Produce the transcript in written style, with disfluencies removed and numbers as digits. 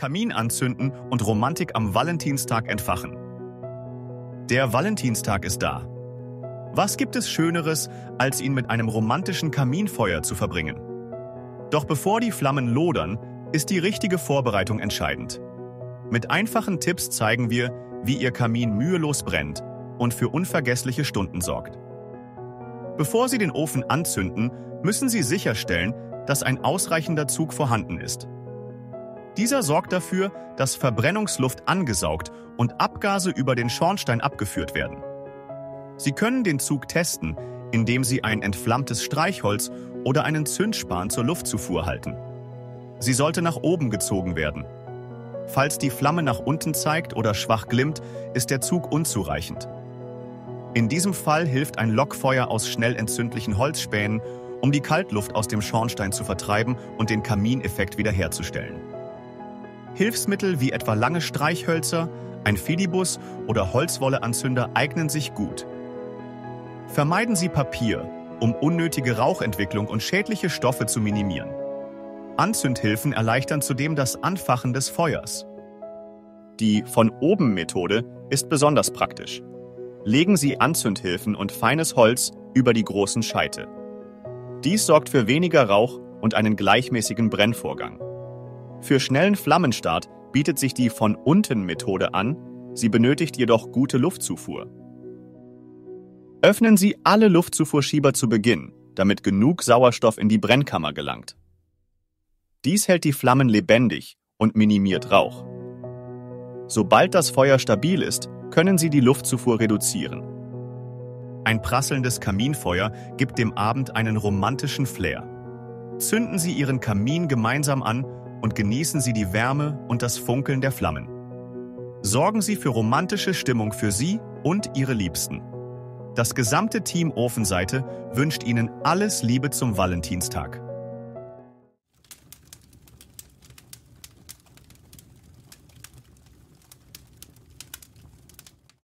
Kamin anzünden und Romantik am Valentinstag entfachen. Der Valentinstag ist da. Was gibt es Schöneres, als ihn mit einem romantischen Kaminfeuer zu verbringen? Doch bevor die Flammen lodern, ist die richtige Vorbereitung entscheidend. Mit einfachen Tipps zeigen wir, wie Ihr Kamin mühelos brennt und für unvergessliche Stunden sorgt. Bevor Sie den Ofen anzünden, müssen Sie sicherstellen, dass ein ausreichender Zug vorhanden ist. Dieser sorgt dafür, dass Verbrennungsluft angesaugt und Abgase über den Schornstein abgeführt werden. Sie können den Zug testen, indem Sie ein entflammtes Streichholz oder einen Zündspan zur Luftzufuhr halten. Sie sollte nach oben gezogen werden. Falls die Flamme nach unten zeigt oder schwach glimmt, ist der Zug unzureichend. In diesem Fall hilft ein Lockfeuer aus schnell entzündlichen Holzspänen, um die Kaltluft aus dem Schornstein zu vertreiben und den Kamineffekt wiederherzustellen. Hilfsmittel wie etwa lange Streichhölzer, ein Fidibus oder Holzwolleanzünder eignen sich gut. Vermeiden Sie Papier, um unnötige Rauchentwicklung und schädliche Stoffe zu minimieren. Anzündhilfen erleichtern zudem das Anfachen des Feuers. Die Von-oben-Methode ist besonders praktisch. Legen Sie Anzündhilfen und feines Holz über die großen Scheite. Dies sorgt für weniger Rauch und einen gleichmäßigen Brennvorgang. Für schnellen Flammenstart bietet sich die Von-unten-Methode an, sie benötigt jedoch gute Luftzufuhr. Öffnen Sie alle Luftzufuhrschieber zu Beginn, damit genug Sauerstoff in die Brennkammer gelangt. Dies hält die Flammen lebendig und minimiert Rauch. Sobald das Feuer stabil ist, können Sie die Luftzufuhr reduzieren. Ein prasselndes Kaminfeuer gibt dem Abend einen romantischen Flair. Zünden Sie Ihren Kamin gemeinsam an und genießen Sie die Wärme und das Funkeln der Flammen. Sorgen Sie für romantische Stimmung für Sie und Ihre Liebsten. Das gesamte Team Ofenseite wünscht Ihnen alles Liebe zum Valentinstag.